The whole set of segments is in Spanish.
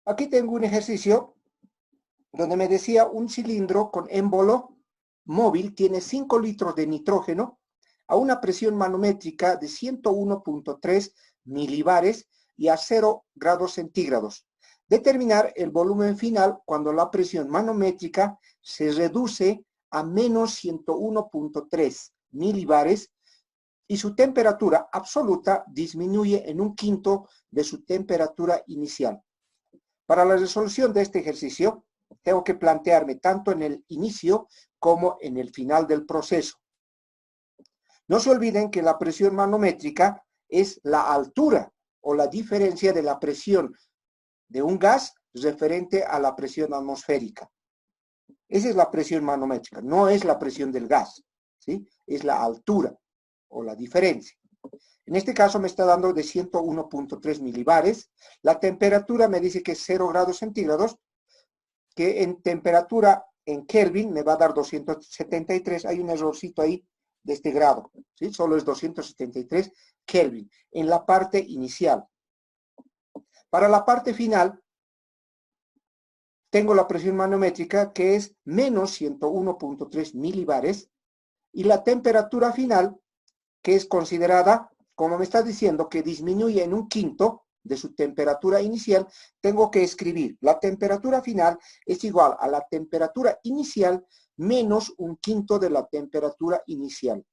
Aquí tengo un ejercicio donde me decía un cilindro con émbolo móvil tiene 5 litros de nitrógeno a una presión manométrica de 101.3 milibares y a 0 grados centígrados. Determinar el volumen final cuando la presión manométrica se reduce a menos 101.3 milibares y su temperatura absoluta disminuye en un quinto de su temperatura inicial. Para la resolución de este ejercicio, tengo que plantearme tanto en el inicio como en el final del proceso. No se olviden que la presión manométrica es la altura o la diferencia de la presión de un gas referente a la presión atmosférica. Esa es la presión manométrica, no es la presión del gas, ¿sí? Es la altura o la diferencia. En este caso me está dando de 101.3 milibares. La temperatura me dice que es 0 grados centígrados, que en temperatura en Kelvin me va a dar 273. Hay un errorcito ahí de este grado, ¿sí? Solo es 273 Kelvin en la parte inicial. Para la parte final, tengo la presión manométrica que es menos 101.3 milibares y la temperatura final que es considerada, como me está diciendo, que disminuye en un quinto de su temperatura inicial, tengo que escribir la temperatura final es igual a la temperatura inicial menos un quinto de la temperatura inicial.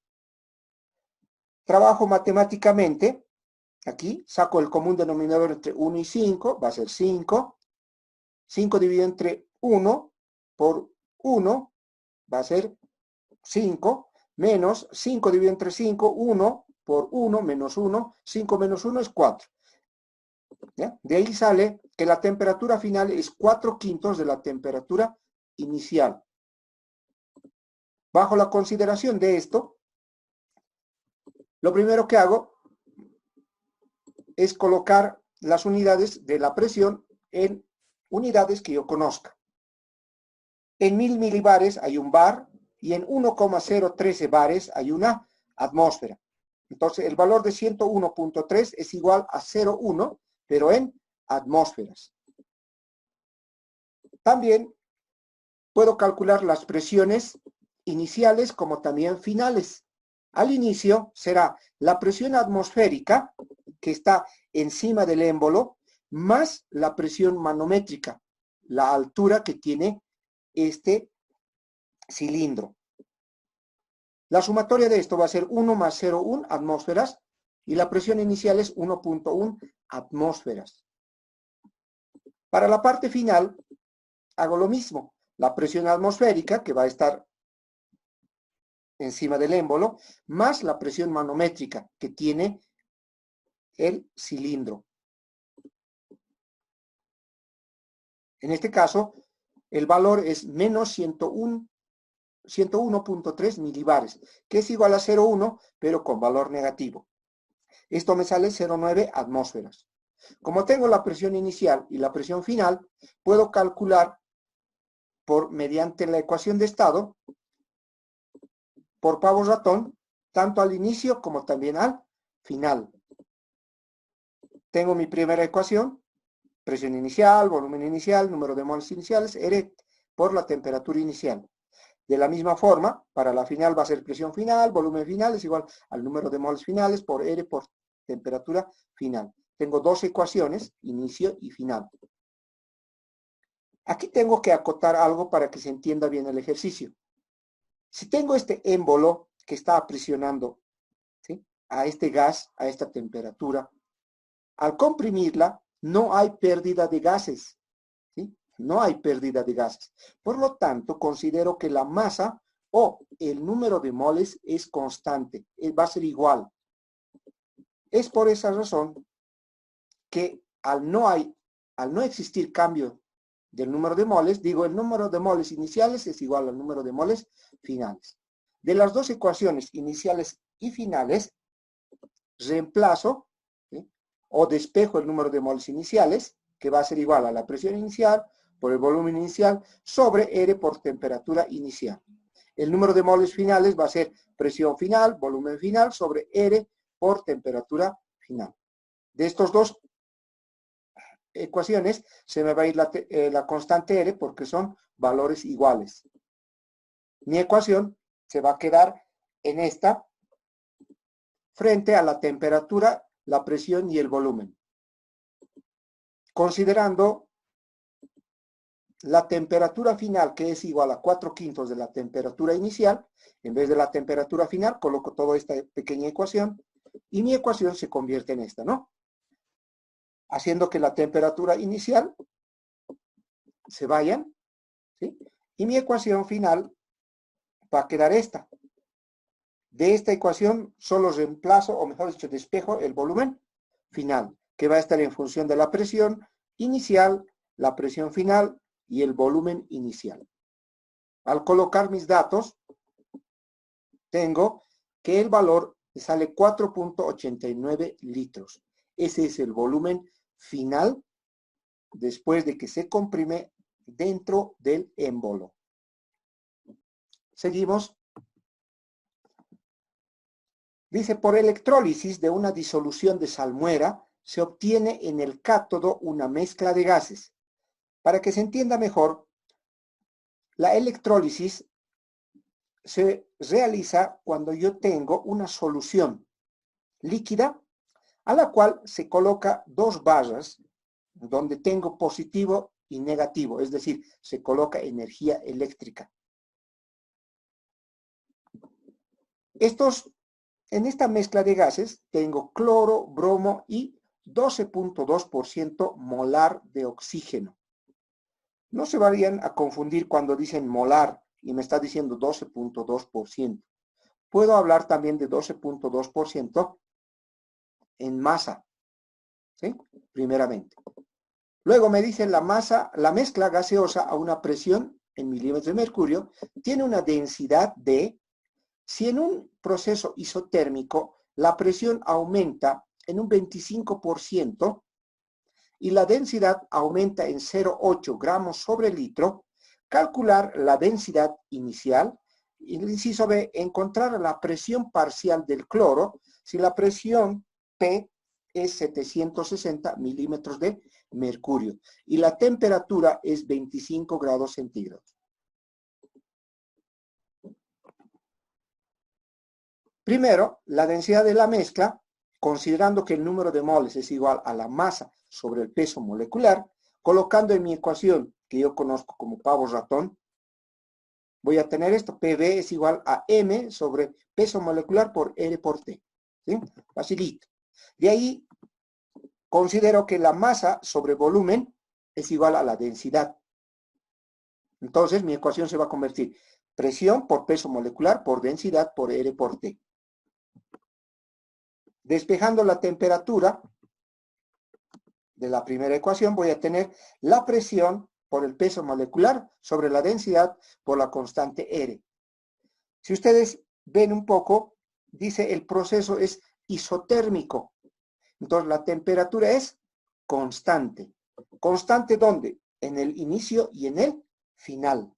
Trabajo matemáticamente, aquí saco el común denominador entre 1 y 5, va a ser 5. 5 dividido entre 1 por 1 va a ser 5, menos 5 dividido entre 5, 1 por 1 menos 1, 5 menos 1 es 4. ¿Ya? De ahí sale que la temperatura final es 4 quintos de la temperatura inicial. Bajo la consideración de esto, lo primero que hago es colocar las unidades de la presión en unidades que yo conozca. En 1000 milibares hay un bar y en 1,013 bares hay una atmósfera. Entonces, el valor de 101.3 es igual a 0,1, pero en atmósferas. También puedo calcular las presiones iniciales como también finales. Al inicio será la presión atmosférica, que está encima del émbolo, más la presión manométrica, la altura que tiene este cilindro. La sumatoria de esto va a ser 1 más 0,1 atmósferas y la presión inicial es 1.1 atmósferas. Para la parte final, hago lo mismo. La presión atmosférica, que va a estar encima del émbolo, más la presión manométrica que tiene el cilindro. En este caso, el valor es menos 101.3 milibares, que es igual a 0,1, pero con valor negativo. Esto me sale 0,9 atmósferas. Como tengo la presión inicial y la presión final, puedo calcular mediante la ecuación de estado, por pavo ratón, tanto al inicio como también al final. Tengo mi primera ecuación, presión inicial, volumen inicial, número de moles iniciales, R por la temperatura inicial. De la misma forma, para la final va a ser presión final, volumen final es igual al número de moles finales por R por temperatura final. Tengo dos ecuaciones, inicio y final. Aquí tengo que acotar algo para que se entienda bien el ejercicio. Si tengo este émbolo que está aprisionando, ¿sí?, a este gas, a esta temperatura, al comprimirla no hay pérdida de gases, ¿sí? No hay pérdida de gases. Por lo tanto, considero que la masa o el número de moles es constante, va a ser igual. Es por esa razón que al no existir cambio del número de moles, digo el número de moles iniciales es igual al número de moles finales. De las dos ecuaciones iniciales y finales, reemplazo, ¿sí?, o despejo el número de moles iniciales, que va a ser igual a la presión inicial por el volumen inicial sobre R por temperatura inicial. El número de moles finales va a ser presión final, volumen final sobre R por temperatura final. De estos dos ecuaciones se me va a ir la constante R porque son valores iguales. Mi ecuación se va a quedar en esta frente a la temperatura, la presión y el volumen. Considerando la temperatura final, que es igual a 4/5 de la temperatura inicial, en vez de la temperatura final, coloco toda esta pequeña ecuación y mi ecuación se convierte en esta, ¿no? Haciendo que la temperatura inicial se vayan, ¿sí? Y mi ecuación final va a quedar esta. De esta ecuación solo reemplazo, o mejor dicho, despejo el volumen final, que va a estar en función de la presión inicial, la presión final y el volumen inicial. Al colocar mis datos, tengo que el valor sale 4.89 litros. Ese es el volumen final después de que se comprime dentro del émbolo. Seguimos. Dice, por electrólisis de una disolución de salmuera, se obtiene en el cátodo una mezcla de gases. Para que se entienda mejor, la electrólisis se realiza cuando yo tengo una solución líquida a la cual se coloca dos barras donde tengo positivo y negativo, es decir, se coloca energía eléctrica. En esta mezcla de gases tengo cloro, bromo y 12.2% molar de oxígeno. No se vayan a confundir cuando dicen molar y me está diciendo 12.2%. Puedo hablar también de 12.2% en masa, ¿sí? Primeramente. Luego me dicen la mezcla gaseosa a una presión en milímetros de mercurio tiene una densidad de, si en un proceso isotérmico la presión aumenta en un 25% y la densidad aumenta en 0,8 gramos sobre litro, calcular la densidad inicial. Y el inciso B, encontrar la presión parcial del cloro si la presión P es 760 milímetros de mercurio y la temperatura es 25 grados centígrados. Primero, la densidad de la mezcla, considerando que el número de moles es igual a la masa sobre el peso molecular, colocando en mi ecuación, que yo conozco como pavo ratón, voy a tener esto, PV es igual a M sobre peso molecular por R por T. ¿Sí? Facilito. De ahí, considero que la masa sobre volumen es igual a la densidad. Entonces, mi ecuación se va a convertir presión por peso molecular por densidad por R por T. Despejando la temperatura de la primera ecuación, voy a tener la presión por el peso molecular sobre la densidad por la constante R. Si ustedes ven un poco, dice el proceso es isotérmico. Entonces la temperatura es constante. ¿Constante dónde? En el inicio y en el final.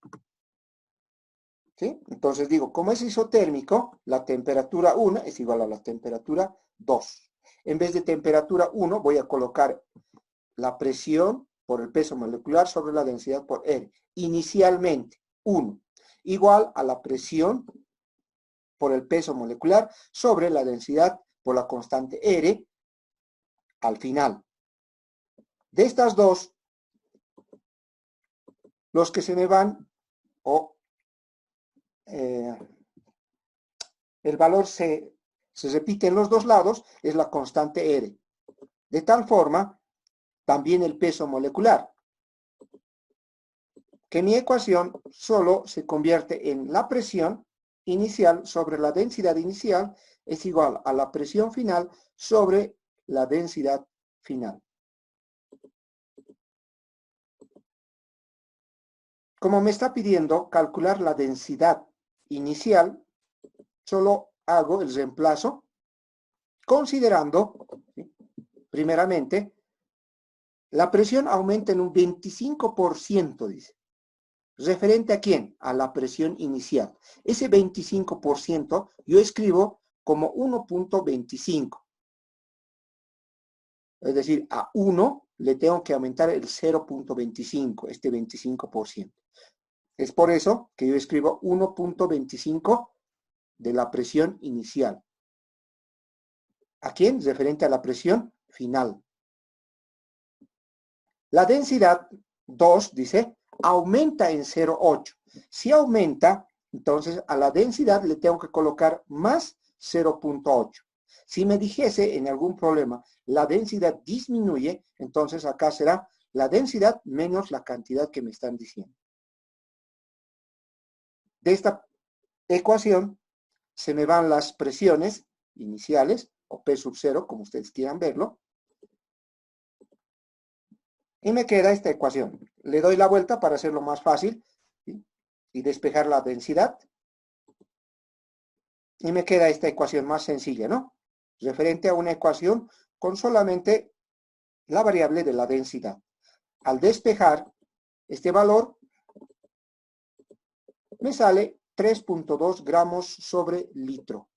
¿Sí? Entonces digo, como es isotérmico, la temperatura 1 es igual a la temperatura 2. En vez de temperatura 1 voy a colocar la presión por el peso molecular sobre la densidad por R. Inicialmente, 1, igual a la presión por el peso molecular sobre la densidad por la constante R al final. De estas dos, los que se me van, el valor se repite en los dos lados, es la constante R. De tal forma, también el peso molecular, que mi ecuación solo se convierte en la presión inicial sobre la densidad inicial es igual a la presión final sobre la densidad final. Como me está pidiendo calcular la densidad inicial, solo hago el reemplazo considerando, ¿sí?, primeramente, la presión aumenta en un 25%, dice. ¿Referente a quién? A la presión inicial. Ese 25% yo escribo como 1.25. Es decir, a 1 le tengo que aumentar el 0.25, este 25%. Es por eso que yo escribo 1.25 de la presión inicial. ¿A quién? Referente a la presión final. La densidad 2, dice, aumenta en 0.8. Si aumenta, entonces a la densidad le tengo que colocar más 0.8. Si me dijese en algún problema la densidad disminuye, entonces acá será la densidad menos la cantidad que me están diciendo. De esta ecuación se me van las presiones iniciales, o P sub 0, como ustedes quieran verlo, y me queda esta ecuación. Le doy la vuelta para hacerlo más fácil, ¿sí? Y despejar la densidad. Y me queda esta ecuación más sencilla, ¿no? Referente a una ecuación con solamente la variable de la densidad. Al despejar este valor, me sale 3.2 gramos sobre litro.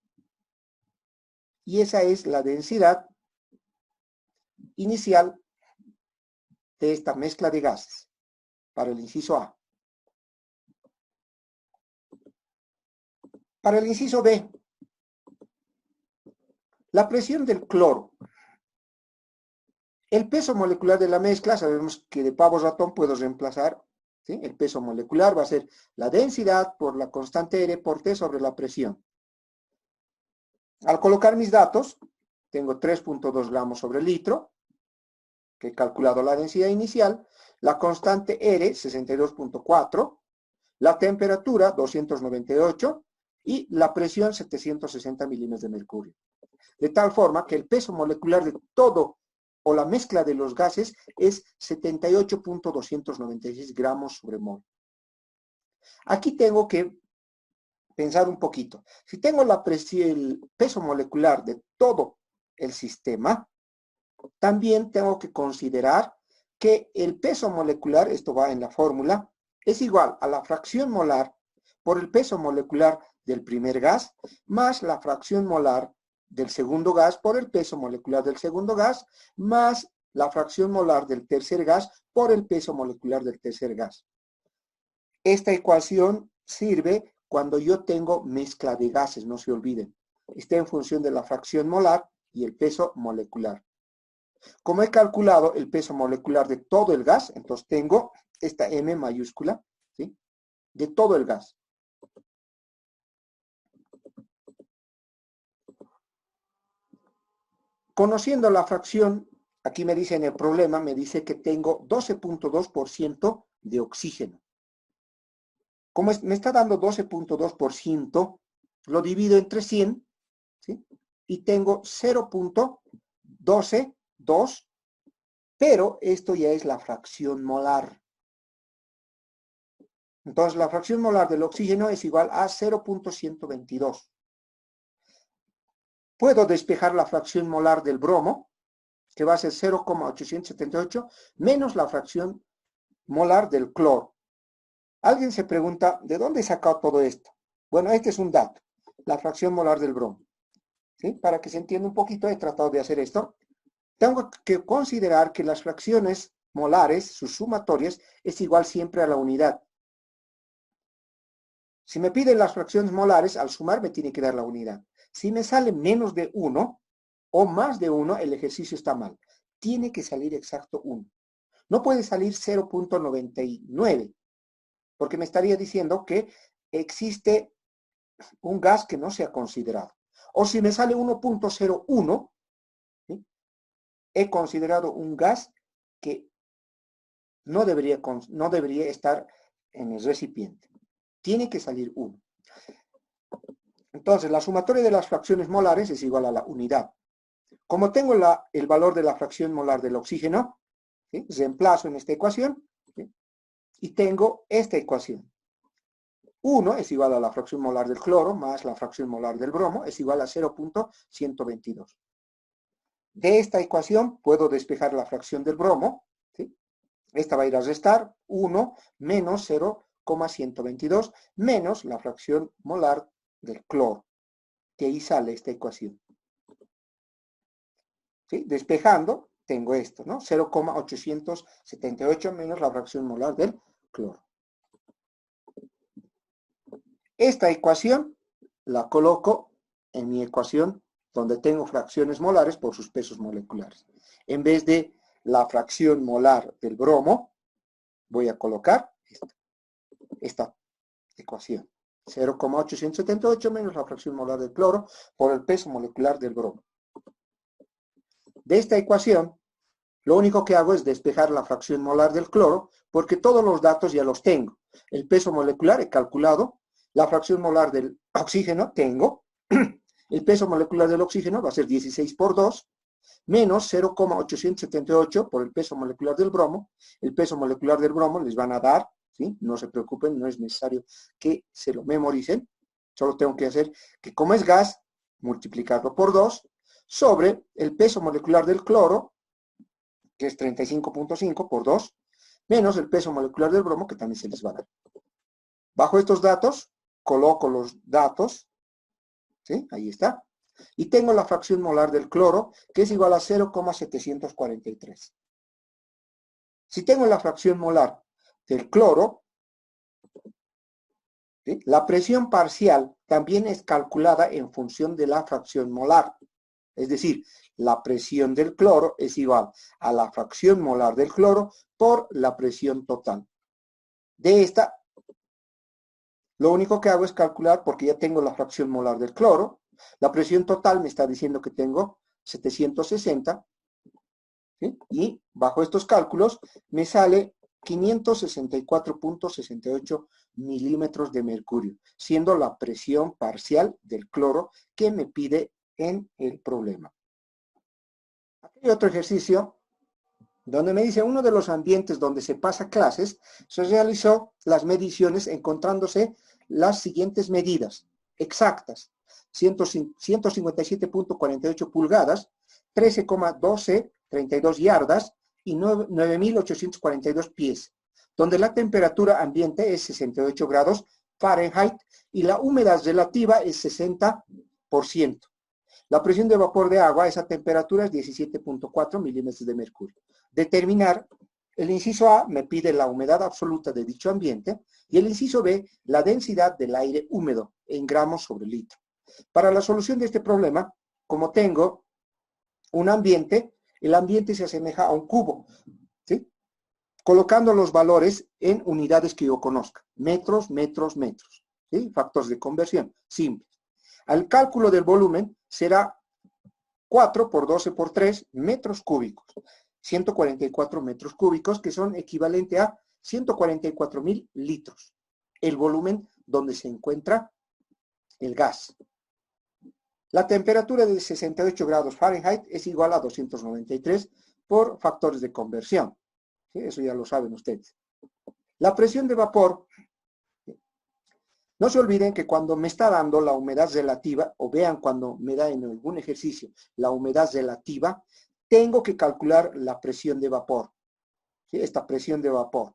Y esa es la densidad inicial de esta mezcla de gases para el inciso A. Para el inciso B, la presión del cloro. El peso molecular de la mezcla, sabemos que de pavo ratón puedo reemplazar, ¿sí? El peso molecular va a ser la densidad por la constante R por T sobre la presión. Al colocar mis datos, tengo 3.2 gramos sobre litro, que he calculado la densidad inicial, la constante R, 62.4, la temperatura, 298, y la presión, 760 milímetros de mercurio. De tal forma que el peso molecular de todo o la mezcla de los gases es 78.296 gramos sobre mol. Aquí tengo que pensar un poquito. Si tengo el peso molecular de todo el sistema, también tengo que considerar que el peso molecular, esto va en la fórmula, es igual a la fracción molar por el peso molecular del primer gas más la fracción molar del segundo gas por el peso molecular del segundo gas más la fracción molar del tercer gas por el peso molecular del tercer gas. Esta ecuación sirve cuando yo tengo mezcla de gases, no se olviden. Está en función de la fracción molar y el peso molecular. Como he calculado el peso molecular de todo el gas, entonces tengo esta M mayúscula, ¿sí? De todo el gas. Conociendo la fracción, aquí me dice en el problema, me dice que tengo 12.2% de oxígeno. Como me está dando 12.2%, lo divido entre 100, ¿sí? Y tengo 0.122, pero esto ya es la fracción molar. Entonces, la fracción molar del oxígeno es igual a 0.122. Puedo despejar la fracción molar del bromo, que va a ser 0.878, menos la fracción molar del cloro. Alguien se pregunta, ¿de dónde he sacado todo esto? Bueno, este es un dato, la fracción molar del bromo. ¿Sí? Para que se entienda un poquito, he tratado de hacer esto. Tengo que considerar que las fracciones molares, sus sumatorias, es igual siempre a la unidad. Si me piden las fracciones molares, al sumar me tiene que dar la unidad. Si me sale menos de 1 o más de 1, el ejercicio está mal. Tiene que salir exacto 1. No puede salir 0.99, porque me estaría diciendo que existe un gas que no se ha considerado. O si me sale 1.01, ¿sí? He considerado un gas que no debería estar en el recipiente. Tiene que salir 1. Entonces, la sumatoria de las fracciones molares es igual a la unidad. Como tengo el valor de la fracción molar del oxígeno, ¿sí? Reemplazo en esta ecuación, ¿sí? Y tengo esta ecuación. 1 es igual a la fracción molar del cloro más la fracción molar del bromo es igual a 0.122. De esta ecuación puedo despejar la fracción del bromo, ¿sí? Esta va a ir a restar 1 menos 0.122 menos la fracción molar del cloro. Que ahí sale esta ecuación. ¿Sí? Despejando, tengo esto, ¿no? 0,878 menos la fracción molar del cloro. Esta ecuación la coloco en mi ecuación donde tengo fracciones molares por sus pesos moleculares. En vez de la fracción molar del bromo, voy a colocar esta ecuación. 0,878 menos la fracción molar del cloro por el peso molecular del bromo. De esta ecuación, lo único que hago es despejar la fracción molar del cloro, porque todos los datos ya los tengo. El peso molecular he calculado, la fracción molar del oxígeno tengo, el peso molecular del oxígeno va a ser 16 por 2, menos 0,878 por el peso molecular del bromo. El peso molecular del bromo les van a dar, ¿sí? No se preocupen, no es necesario que se lo memoricen, solo tengo que hacer que como es gas, multiplicarlo por 2, sobre el peso molecular del cloro, que es 35.5 por 2, menos el peso molecular del bromo, que también se les va a dar. Bajo estos datos, coloco los datos, ¿sí? Ahí está. Y tengo la fracción molar del cloro, que es igual a 0,743. Si tengo la fracción molar del cloro, ¿sí? La presión parcial también es calculada en función de la fracción molar. Es decir, la presión del cloro es igual a la fracción molar del cloro por la presión total. De esta, lo único que hago es calcular, porque ya tengo la fracción molar del cloro, la presión total me está diciendo que tengo 760, ¿sí? Y bajo estos cálculos me sale 564.68 milímetros de mercurio, siendo la presión parcial del cloro que me pide en el problema. Aquí hay otro ejercicio donde me dice uno de los ambientes donde se pasa clases, se realizó las mediciones encontrándose las siguientes medidas exactas: 157.48 pulgadas, 13,1232 yardas y 9.842 pies, donde la temperatura ambiente es 68 grados Fahrenheit y la humedad relativa es 60%. La presión de vapor de agua a esa temperatura es 17.4 milímetros de mercurio. Determinar, el inciso A me pide la humedad absoluta de dicho ambiente y el inciso B la densidad del aire húmedo en gramos sobre litro. Para la solución de este problema, como tengo un ambiente, el ambiente se asemeja a un cubo, ¿sí? Colocando los valores en unidades que yo conozca, metros, metros, metros, ¿sí? Factores de conversión, simples. Al cálculo del volumen será 4 por 12 por 3 metros cúbicos, 144 metros cúbicos, que son equivalente a 144.000 litros, el volumen donde se encuentra el gas. La temperatura de 68 grados Fahrenheit es igual a 293 por factores de conversión. ¿Sí? Eso ya lo saben ustedes. La presión de vapor, no se olviden que cuando me está dando la humedad relativa, o vean cuando me da en algún ejercicio la humedad relativa, tengo que calcular la presión de vapor. ¿Sí? Esta presión de vapor.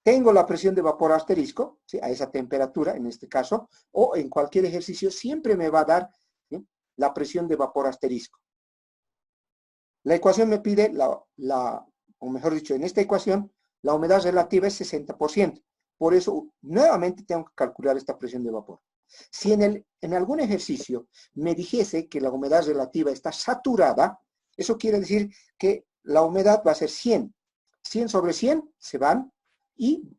Tengo la presión de vapor asterisco, ¿sí? A esa temperatura, en este caso, o en cualquier ejercicio, siempre me va a dar, ¿sí?, la presión de vapor asterisco. La ecuación me pide, o mejor dicho, en esta ecuación, la humedad relativa es 60%. Por eso, nuevamente tengo que calcular esta presión de vapor. Si en algún ejercicio me dijese que la humedad relativa está saturada, eso quiere decir que la humedad va a ser 100. 100 sobre 100 se van y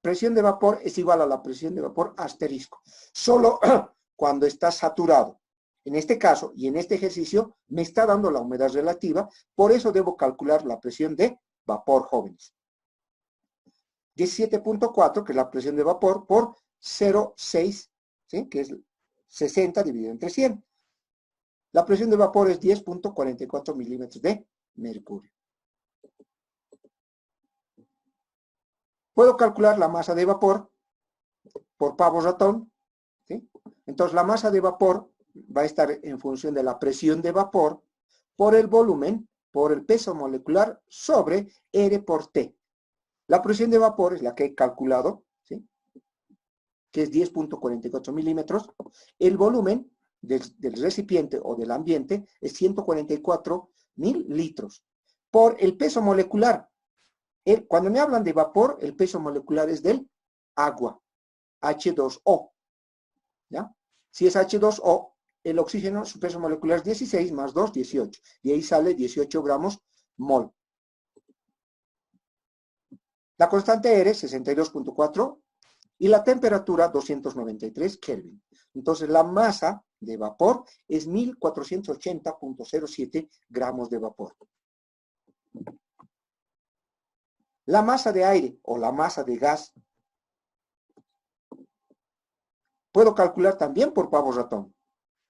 presión de vapor es igual a la presión de vapor asterisco. Solo cuando está saturado. En este caso y en este ejercicio me está dando la humedad relativa, por eso debo calcular la presión de vapor, jóvenes. 17.4, que es la presión de vapor, por 0,6, ¿sí?, que es 60 dividido entre 100. La presión de vapor es 10.44 milímetros de mercurio. Puedo calcular la masa de vapor por pavo ratón, ¿sí? Entonces la masa de vapor va a estar en función de la presión de vapor por el volumen, por el peso molecular sobre R por T. La presión de vapor es la que he calculado, ¿sí?, que es 10.44 milímetros. El volumen del recipiente o del ambiente es 144.000 litros. por el peso molecular. Cuando me hablan de vapor, el peso molecular es del agua, H2O. ¿Ya? Si es H2O, el oxígeno, su peso molecular es 16 más 2, 18. Y ahí sale 18 gramos mol. La constante R, 62.4, y la temperatura, 293 Kelvin. Entonces, la masa de vapor es 1480.07 gramos de vapor. La masa de aire o la masa de gas puedo calcular también por pavo ratón.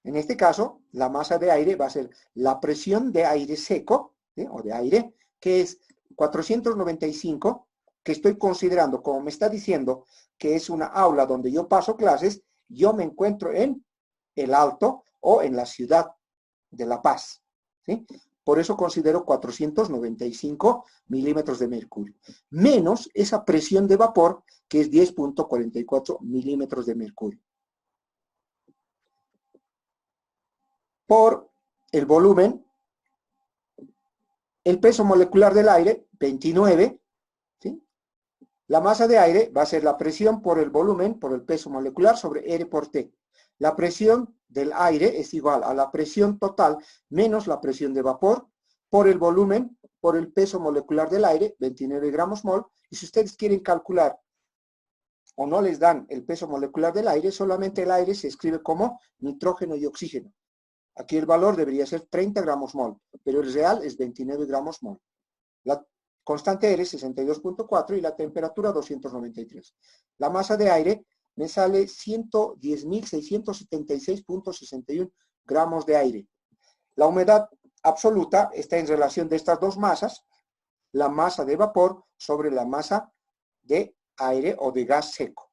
En este caso, la masa de aire va a ser la presión de aire seco, ¿sí? O de aire, que es 495, que estoy considerando, como me está diciendo, que es una aula donde yo paso clases, yo me encuentro en el Alto o en la ciudad de La Paz, ¿sí? Por eso considero 495 milímetros de mercurio, menos esa presión de vapor, que es 10.44 milímetros de mercurio. Por el volumen, el peso molecular del aire, 29, ¿sí? La masa de aire va a ser la presión por el volumen, por el peso molecular, sobre R por T. La presión del aire es igual a la presión total menos la presión de vapor por el volumen, por el peso molecular del aire, 29 gramos mol. Y si ustedes quieren calcular o no les dan el peso molecular del aire, solamente el aire se escribe como nitrógeno y oxígeno. Aquí el valor debería ser 30 gramos mol, pero el real es 29 gramos mol. La constante R es 62.4 y la temperatura 293. La masa de aire me sale 110.676.61 gramos de aire. La humedad absoluta está en relación de estas dos masas, la masa de vapor sobre la masa de aire o de gas seco.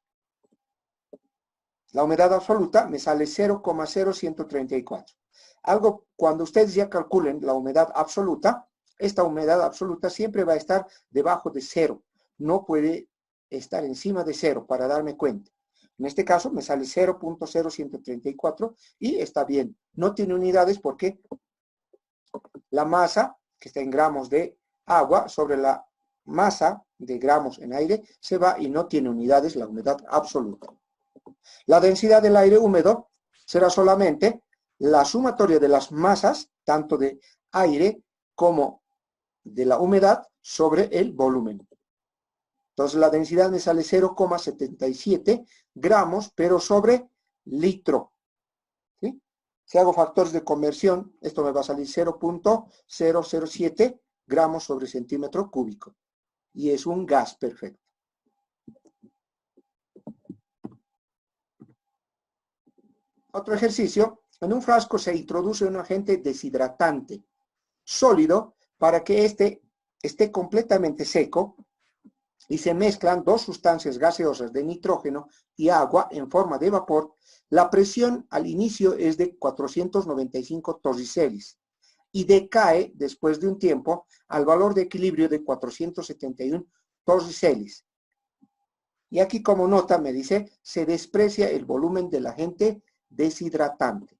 La humedad absoluta me sale 0,0134. Algo, cuando ustedes ya calculen la humedad absoluta, esta humedad absoluta siempre va a estar debajo de cero. No puede estar encima de cero para darme cuenta. En este caso me sale 0.0134 y está bien. No tiene unidades porque la masa, que está en gramos de agua, sobre la masa de gramos en aire, se va y no tiene unidades la humedad absoluta. La densidad del aire húmedo será solamente la sumatoria de las masas, tanto de aire como de la humedad, sobre el volumen. Entonces la densidad me sale 0,77 gramos, pero sobre litro. ¿Sí? Si hago factores de conversión, esto me va a salir 0.007 gramos sobre centímetro cúbico. Y es un gas perfecto. Otro ejercicio. En un frasco se introduce un agente deshidratante sólido para que éste esté completamente seco y se mezclan dos sustancias gaseosas de nitrógeno y agua en forma de vapor. La presión al inicio es de 495 torricellis y decae después de un tiempo al valor de equilibrio de 471 torricellis. Y aquí como nota me dice, se desprecia el volumen del agente deshidratante.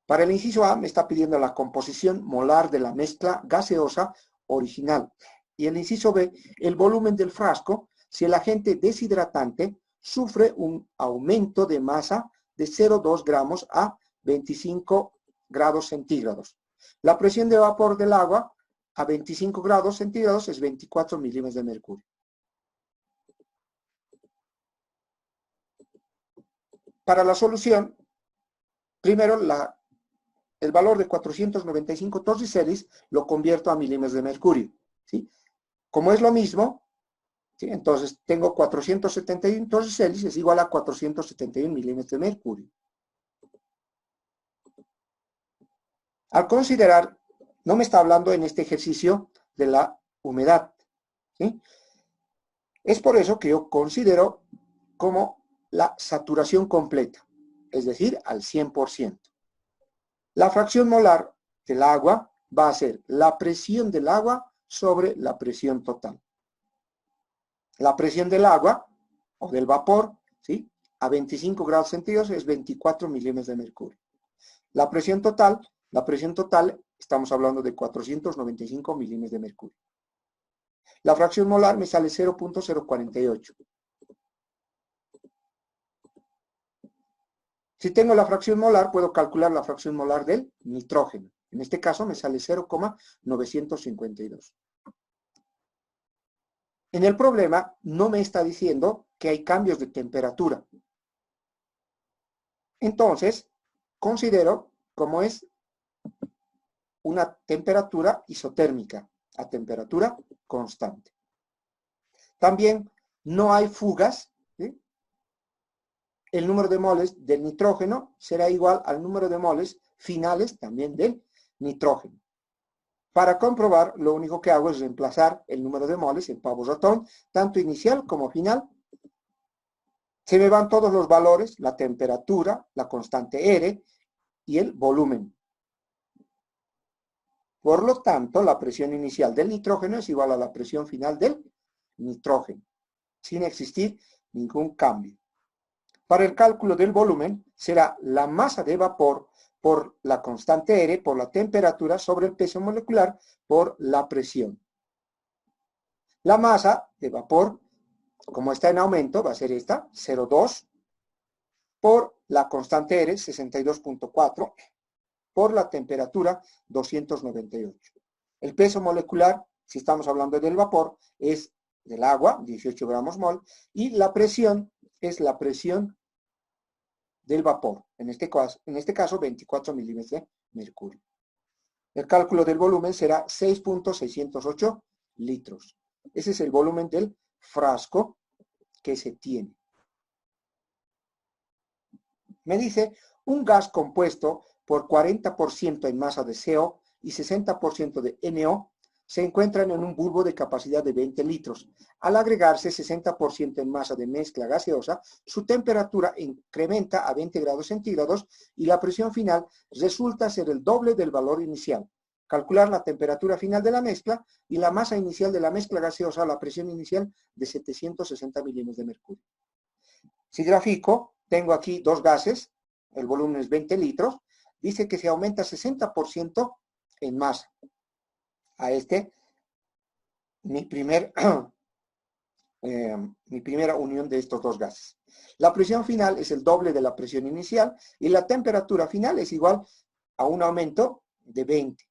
Para el inciso A me está pidiendo la composición molar de la mezcla gaseosa original. Y el inciso B, el volumen del frasco, si el agente deshidratante sufre un aumento de masa de 0,2 gramos a 25 grados centígrados. La presión de vapor del agua a 25 grados centígrados es 24 milímetros de mercurio. Para la solución, primero el valor de 495 torricellis lo convierto a milímetros de mercurio, ¿sí? Como es lo mismo, ¿sí? Entonces tengo 471 torricellis es igual a 471 milímetros de mercurio. Al considerar, no me está hablando en este ejercicio de la humedad, ¿sí? Es por eso que yo considero como la saturación completa, es decir, al 100%. La fracción molar del agua va a ser la presión del agua sobre la presión total. La presión del agua o del vapor, ¿sí? A 25 grados centígrados es 24 milímetros de mercurio. La presión total Estamos hablando de 495 milímetros de mercurio. La fracción molar me sale 0.048. Si tengo la fracción molar, puedo calcular la fracción molar del nitrógeno. En este caso me sale 0,952. En el problema no me está diciendo que hay cambios de temperatura. Entonces, considero como es una temperatura isotérmica a temperatura constante. También no hay fugas, ¿sí? El número de moles del nitrógeno será igual al número de moles finales también del nitrógeno. Para comprobar, lo único que hago es reemplazar el número de moles en pavos ratón, tanto inicial como final. Se me van todos los valores, la temperatura, la constante R y el volumen. Por lo tanto, la presión inicial del nitrógeno es igual a la presión final del nitrógeno, sin existir ningún cambio. Para el cálculo del volumen, será la masa de vapor por la constante R, por la temperatura, sobre el peso molecular, por la presión. La masa de vapor, como está en aumento, va a ser esta, 0,2, por la constante R, 62.4, por la temperatura, 298. El peso molecular, si estamos hablando del vapor, es del agua, 18 gramos mol, y la presión es la presión del vapor, en este caso 24 milímetros de mercurio. El cálculo del volumen será 6.608 litros. Ese es el volumen del frasco que se tiene. Me dice, un gas compuesto por 40% en masa de CO y 60% de NO se encuentran en un bulbo de capacidad de 20 litros. Al agregarse 60% en masa de mezcla gaseosa, su temperatura incrementa a 20 grados centígrados y la presión final resulta ser el doble del valor inicial. Calcular la temperatura final de la mezcla y la masa inicial de la mezcla gaseosa a la presión inicial de 760 milímetros de mercurio. Si grafico, tengo aquí dos gases, el volumen es 20 litros, dice que se aumenta 60% en masa. A mi primera unión de estos dos gases. La presión final es el doble de la presión inicial y la temperatura final es igual a un aumento de 20.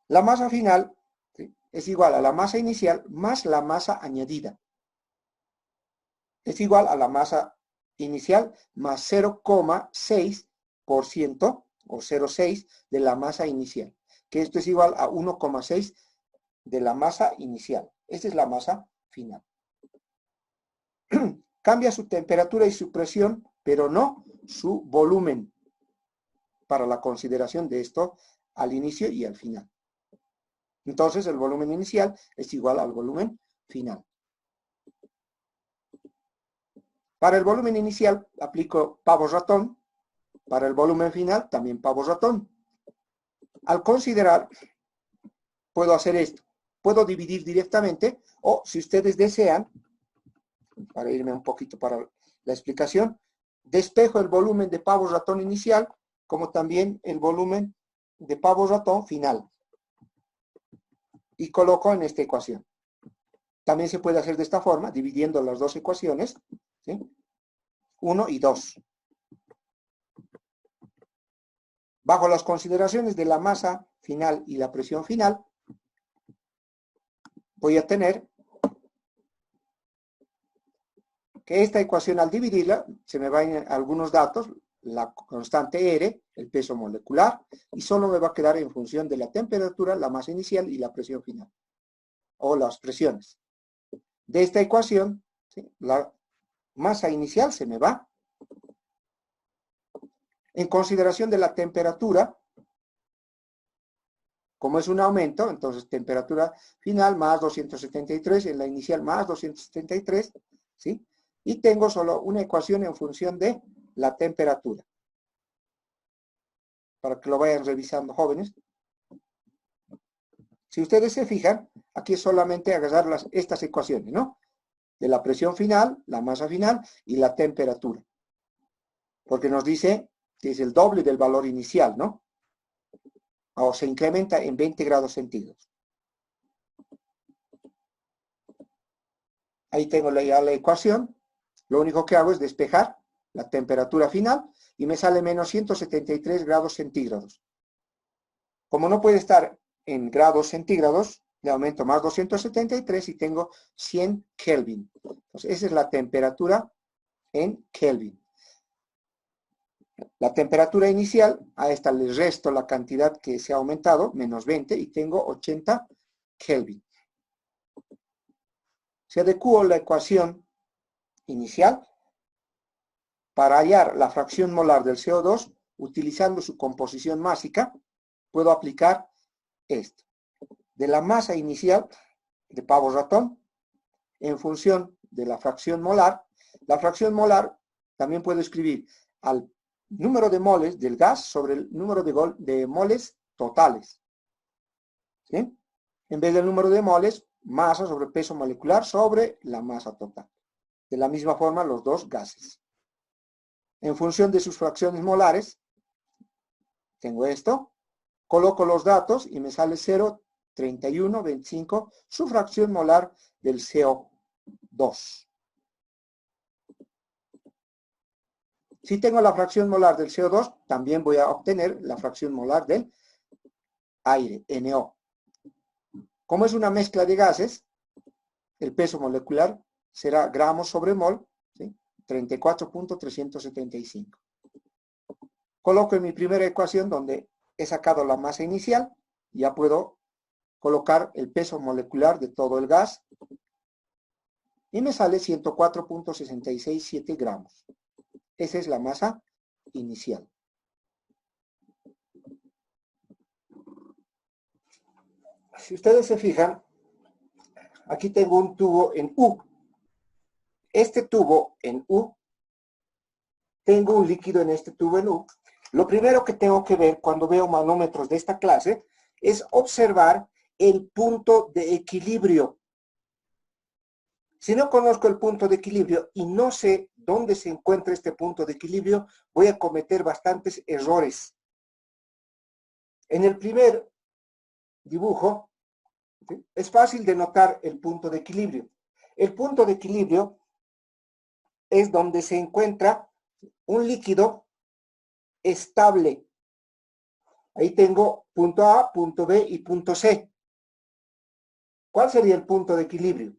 La masa final, ¿sí?, es igual a la masa inicial más la masa añadida. Es igual a la masa inicial más 0,6% o 0,6 de la masa inicial, que esto es igual a 1,6 de la masa inicial. Esta es la masa final. Cambia su temperatura y su presión, pero no su volumen, para la consideración de esto al inicio y al final. Entonces, el volumen inicial es igual al volumen final. Para el volumen inicial aplico pavos ratón. Para el volumen final también pavos ratón. Al considerar, puedo hacer esto. Puedo dividir directamente o, si ustedes desean, para irme un poquito para la explicación, despejo el volumen de pavos ratón inicial como también el volumen de pavos ratón final. Y coloco en esta ecuación. También se puede hacer de esta forma, dividiendo las dos ecuaciones, ¿sí?, 1 y 2. Bajo las consideraciones de la masa final y la presión final, voy a tener que esta ecuación, al dividirla, se me van algunos datos, la constante R, el peso molecular, y solo me va a quedar en función de la temperatura, la masa inicial y la presión final, o las presiones. De esta ecuación, ¿sí?, la masa inicial se me va. En consideración de la temperatura, como es un aumento, entonces temperatura final más 273, en la inicial más 273, ¿sí? Y tengo solo una ecuación en función de la temperatura. Para que lo vayan revisando, jóvenes. Si ustedes se fijan, aquí es solamente agarrar estas ecuaciones, ¿no? De la presión final, la masa final y la temperatura. Porque nos dice que es el doble del valor inicial, ¿no? o se incrementa en 20 grados centígrados. Ahí tengo ya la ecuación. Lo único que hago es despejar la temperatura final y me sale menos 173 grados centígrados. Como no puede estar en grados centígrados, le aumento más 273 y tengo 100 Kelvin. Entonces, esa es la temperatura en Kelvin. La temperatura inicial, a esta le resto la cantidad que se ha aumentado, menos 20, y tengo 80 Kelvin. Si adecuo la ecuación inicial, para hallar la fracción molar del CO2, utilizando su composición másica, puedo aplicar esto. De la masa inicial de pavo ratón, en función de la fracción molar también puedo escribir al número de moles del gas sobre el número de moles totales. ¿Sí? En vez del número de moles, masa sobre peso molecular sobre la masa total. De la misma forma, los dos gases. En función de sus fracciones molares, tengo esto, coloco los datos y me sale 0,3125, su fracción molar del CO2. Si tengo la fracción molar del CO2, también voy a obtener la fracción molar del aire, NO. Como es una mezcla de gases, el peso molecular será gramos sobre mol, ¿sí? 34.375. Coloco en mi primera ecuación donde he sacado la masa inicial, ya puedo colocar el peso molecular de todo el gas y me sale 104.667 gramos. Esa es la masa inicial. Si ustedes se fijan, aquí tengo un tubo en U. Este tubo en U, tengo un líquido en este tubo en U. Lo primero que tengo que ver cuando veo manómetros de esta clase es observar el punto de equilibrio. Si no conozco el punto de equilibrio y no sé dónde se encuentra este punto de equilibrio, voy a cometer bastantes errores. En el primer dibujo, ¿sí?, es fácil de notar el punto de equilibrio. El punto de equilibrio es donde se encuentra un líquido estable. Ahí tengo punto A, punto B y punto C. ¿Cuál sería el punto de equilibrio?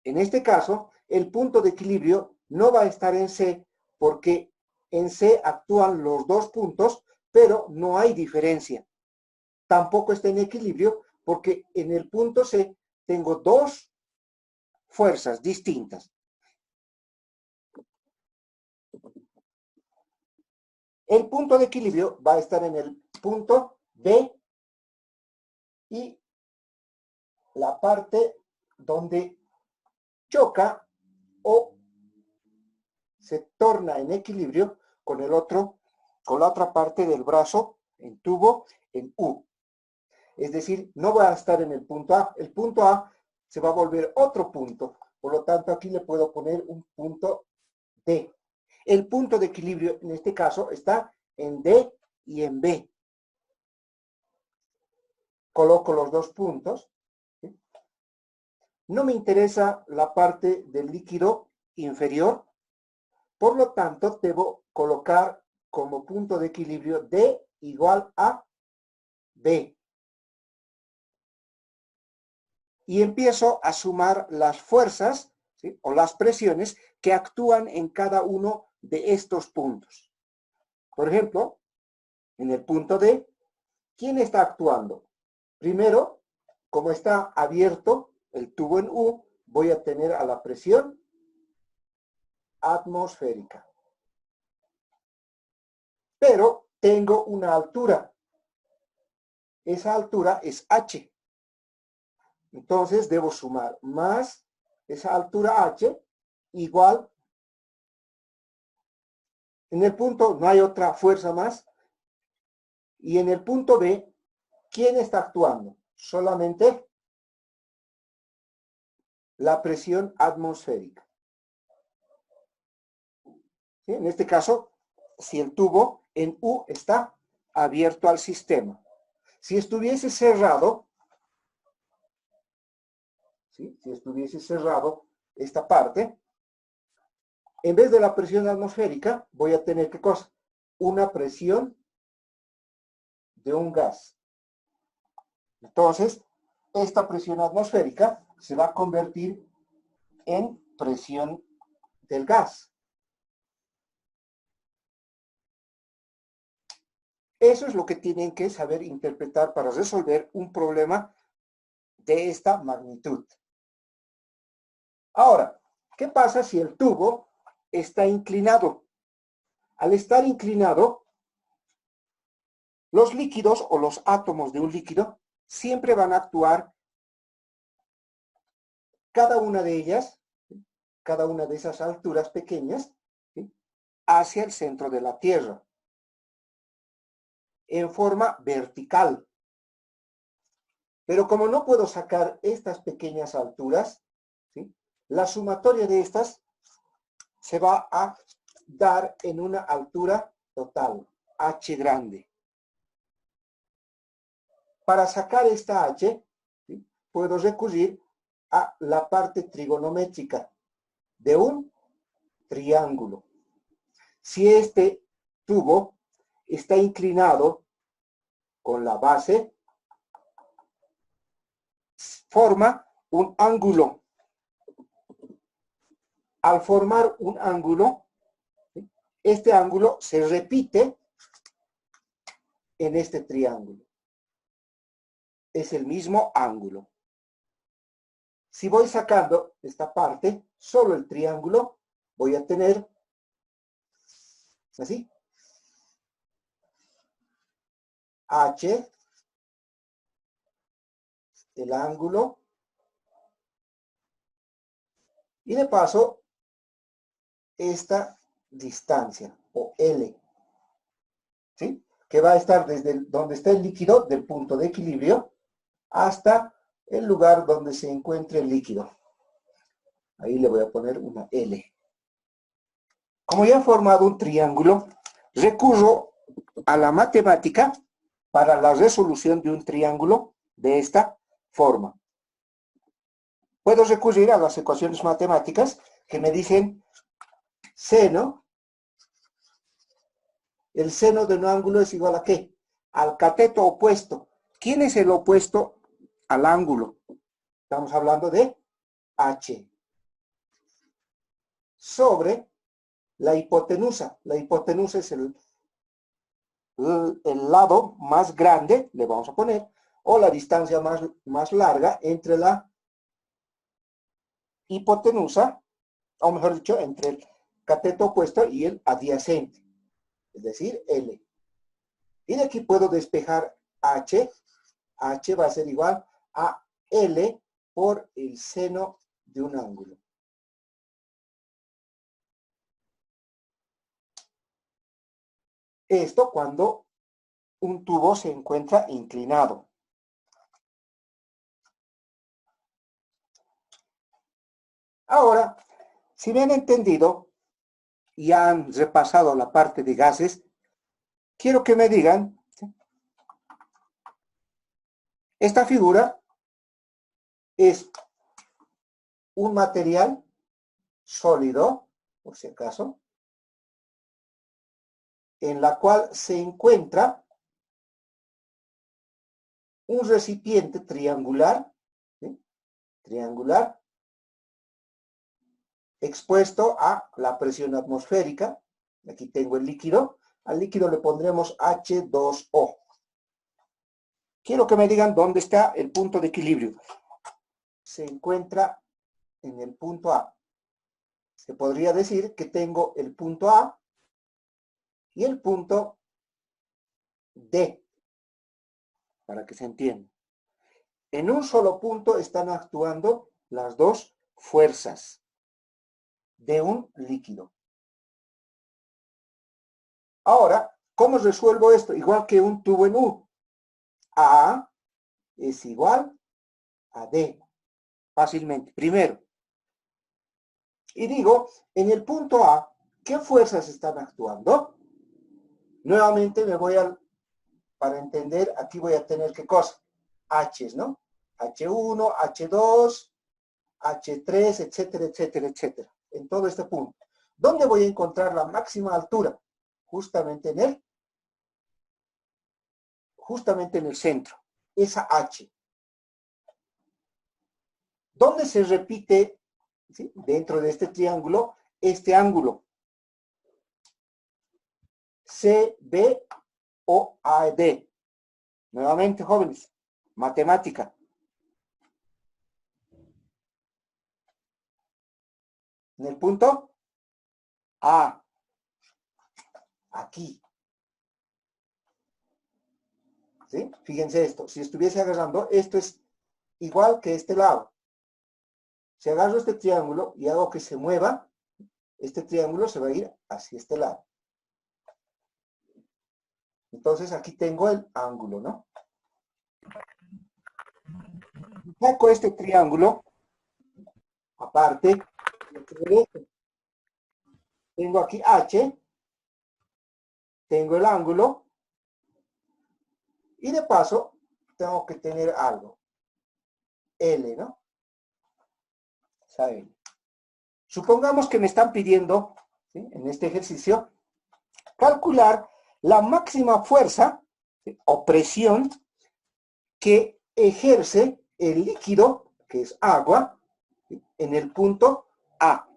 En este caso, el punto de equilibrio no va a estar en C porque en C actúan los dos puntos, pero no hay diferencia. Tampoco está en equilibrio porque en el punto C tengo dos fuerzas distintas. El punto de equilibrio va a estar en el punto B y la parte donde choca o se torna en equilibrio con el otro, con la otra parte del brazo en tubo en U. Es decir, no va a estar en el punto A. El punto A se va a volver otro punto. Por lo tanto, aquí le puedo poner un punto D. El punto de equilibrio en este caso está en D y en B. Coloco los dos puntos. ¿Sí? No me interesa la parte del líquido inferior. Por lo tanto, debo colocar como punto de equilibrio D igual a B. Y empiezo a sumar las fuerzas, ¿sí?, o las presiones que actúan en cada uno de estos puntos. Por ejemplo, en el punto D, ¿quién está actuando? Primero, como está abierto el tubo en U, voy a tener a la presión atmosférica. Pero tengo una altura. Esa altura es H. Entonces debo sumar más esa altura H igual. En el punto no hay otra fuerza más. Y en el punto B, ¿quién está actuando? Solamente la presión atmosférica. ¿Sí? En este caso, si el tubo en U está abierto al sistema. Si estuviese cerrado, ¿sí? Si estuviese cerrado esta parte, en vez de la presión atmosférica, voy a tener, ¿qué cosa? Una presión de un gas. Entonces, esta presión atmosférica se va a convertir en presión del gas. Eso es lo que tienen que saber interpretar para resolver un problema de esta magnitud. Ahora, ¿qué pasa si el tubo está inclinado? Al estar inclinado, los líquidos o los átomos de un líquido siempre van a actuar, cada una de ellas, cada una de esas alturas pequeñas, ¿sí?, hacia el centro de la Tierra, en forma vertical. Pero como no puedo sacar estas pequeñas alturas, ¿sí?, la sumatoria de estas se va a dar en una altura total, h grande. Para sacar esta h, ¿sí?, puedo recurrir a la parte trigonométrica de un triángulo. Si este tubo está inclinado con la base, forma un ángulo. Al formar un ángulo, ¿sí?, este ángulo se repite en este triángulo. Es el mismo ángulo. Si voy sacando esta parte, solo el triángulo, voy a tener así. H, el ángulo, y de paso, esta distancia, o L, ¿sí?, que va a estar desde donde está el líquido, del punto de equilibrio, hasta el lugar donde se encuentre el líquido. Ahí le voy a poner una L. Como ya he formado un triángulo, recurro a la matemática para la resolución de un triángulo de esta forma. Puedo recurrir a las ecuaciones matemáticas que me dicen seno. El seno de un ángulo es igual a ¿qué? Al cateto opuesto. ¿Quién es el opuesto al ángulo? Estamos hablando de H. Sobre la hipotenusa. La hipotenusa es el lado más grande, le vamos a poner, o la distancia más larga entre la hipotenusa, o mejor dicho, entre el cateto opuesto y el adyacente, es decir, L. Y de aquí puedo despejar H. H va a ser igual a L por el seno de un ángulo. Esto cuando un tubo se encuentra inclinado. Ahora, si me han entendido y han repasado la parte de gases, quiero que me digan, ¿sí?, esta figura es un material sólido, por si acaso, en la cual se encuentra un recipiente triangular, ¿sí?, triangular, expuesto a la presión atmosférica. Aquí tengo el líquido. Al líquido le pondremos H2O. Quiero que me digan dónde está el punto de equilibrio. Se encuentra en el punto A. Se podría decir que tengo el punto A y el punto D, para que se entienda. En un solo punto están actuando las dos fuerzas de un líquido. Ahora, ¿cómo resuelvo esto? Igual que un tubo en U. A es igual a D. Fácilmente. Primero. Y digo, en el punto A, ¿qué fuerzas están actuando? Nuevamente me voy para entender, aquí voy a tener qué cosa, H's, ¿no? H1, H2, H3, etcétera, etcétera, etcétera, en todo este punto. ¿Dónde voy a encontrar la máxima altura? Justamente en el centro, esa H. ¿Dónde se repite, ¿sí?, dentro de este triángulo, este ángulo? CBOAD. Nuevamente, jóvenes, matemática. En el punto A, aquí. ¿Sí? Fíjense esto, si estuviese agarrando, esto es igual que este lado. Si agarro este triángulo y hago que se mueva, este triángulo se va a ir hacia este lado. Entonces aquí tengo el ángulo, ¿no? Saco este triángulo, aparte, tengo aquí H, tengo el ángulo, y de paso tengo que tener algo, L, ¿no? Esa L. Supongamos que me están pidiendo, ¿sí?, en este ejercicio, calcular la máxima fuerza, ¿sí?, o presión que ejerce el líquido, que es agua, ¿sí?, en el punto A,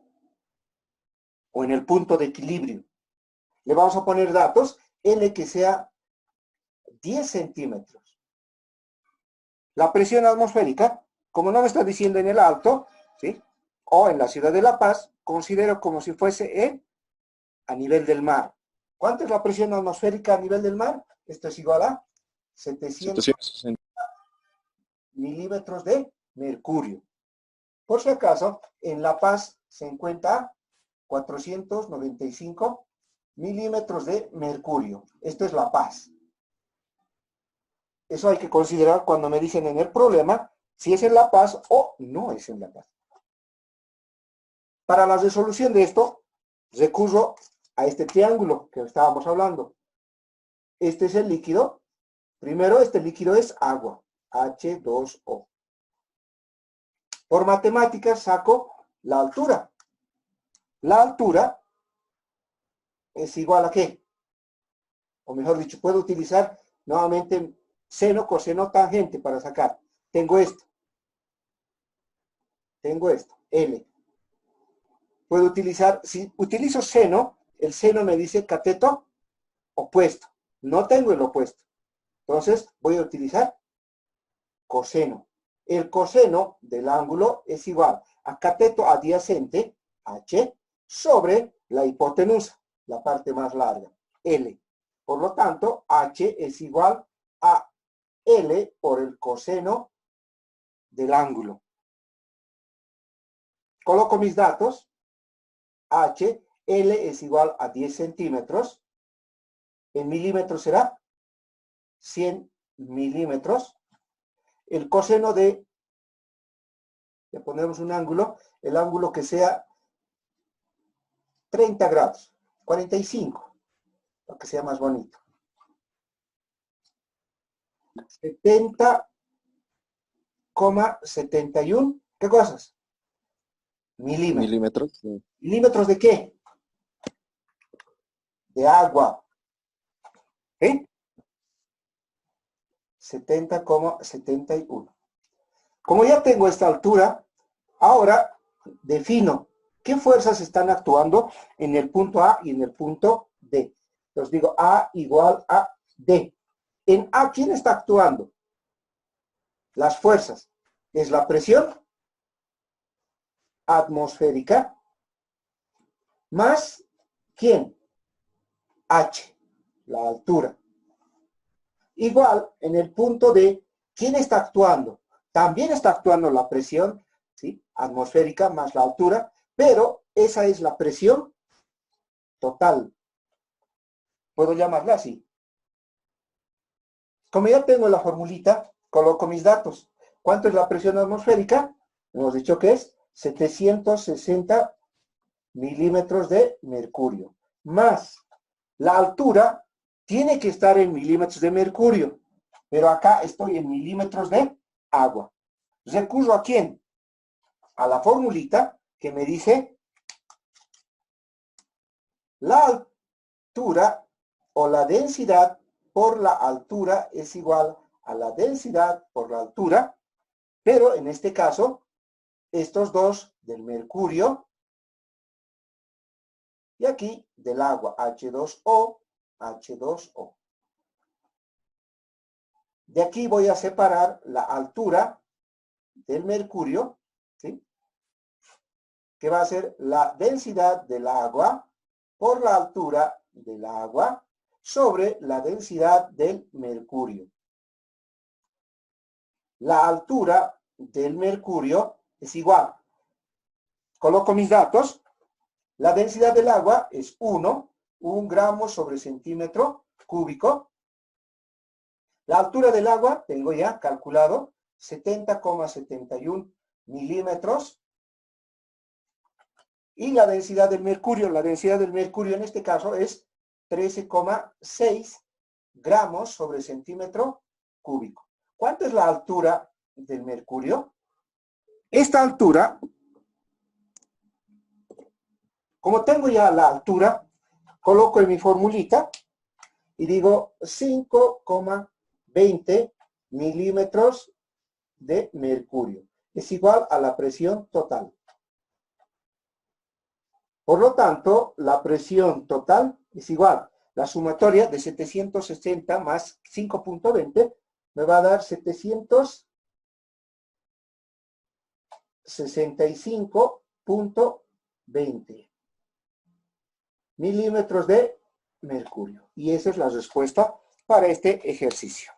o en el punto de equilibrio. Le vamos a poner datos, L que sea 10 centímetros. La presión atmosférica, como no me está diciendo en el Alto, ¿sí?, o en la ciudad de La Paz, considero como si fuese a nivel del mar. ¿Cuánto es la presión atmosférica a nivel del mar? Esto es igual a 760 milímetros de mercurio. Por si acaso, en La Paz se encuentra 495 milímetros de mercurio. Esto es La Paz. Eso hay que considerar cuando me dicen en el problema si es en La Paz o no es en La Paz. Para la resolución de esto, recurro a este triángulo que estábamos hablando. Este es el líquido. Primero, este líquido es agua, H2O. Por matemáticas saco la altura. La altura es igual a ¿qué? O mejor dicho, puedo utilizar nuevamente seno, coseno, tangente para sacar. Tengo esto, L. Puedo utilizar, si utilizo seno, el seno me dice cateto opuesto. No tengo el opuesto. Entonces voy a utilizar coseno. El coseno del ángulo es igual a cateto adyacente, H, sobre la hipotenusa, la parte más larga, L. Por lo tanto, H es igual a L por el coseno del ángulo. Coloco mis datos. H, L es igual a 10 centímetros. En milímetros será 100 milímetros. El coseno de, le ponemos un ángulo, el ángulo que sea 30 grados, 45, para que sea más bonito. 70,71, ¿qué cosas? Milímetros. Milímetros. Sí. ¿Milímetros de qué? De agua. ¿Eh? 70,71. Como ya tengo esta altura, ahora defino qué fuerzas están actuando en el punto A y en el punto D. Entonces digo A igual a D. En A, ¿quién está actuando? Las fuerzas. Es la presión atmosférica más ¿quién? H, la altura. Igual, en el punto D, ¿quién está actuando? También está actuando la presión, ¿sí?, atmosférica más la altura, pero esa es la presión total. Puedo llamarla así. Como ya tengo la formulita, coloco mis datos. ¿Cuánto es la presión atmosférica? Hemos dicho que es 760 milímetros de mercurio. Más la altura, tiene que estar en milímetros de mercurio, pero acá estoy en milímetros de agua. ¿Recurro a quién? A la formulita que me dice la altura o la densidad por la altura es igual a la densidad por la altura, pero en este caso, estos dos del mercurio y aquí del agua, H2O, H2O. De aquí voy a separar la altura del mercurio, ¿sí? Que va a ser la densidad del agua por la altura del agua sobre la densidad del mercurio. La altura del mercurio es igual. Coloco mis datos. La densidad del agua es 1 gramo sobre centímetro cúbico. La altura del agua, tengo ya calculado, 70,71 milímetros. Y la densidad del mercurio en este caso es 13,6 gramos sobre centímetro cúbico. ¿Cuánto es la altura del mercurio? Esta altura, como tengo ya la altura, coloco en mi formulita y digo 5,20 milímetros de mercurio. Es igual a la presión total. Por lo tanto, la presión total es igual. La sumatoria de 760 más 5,20 me va a dar 765,20 milímetros de mercurio. Y esa es la respuesta para este ejercicio.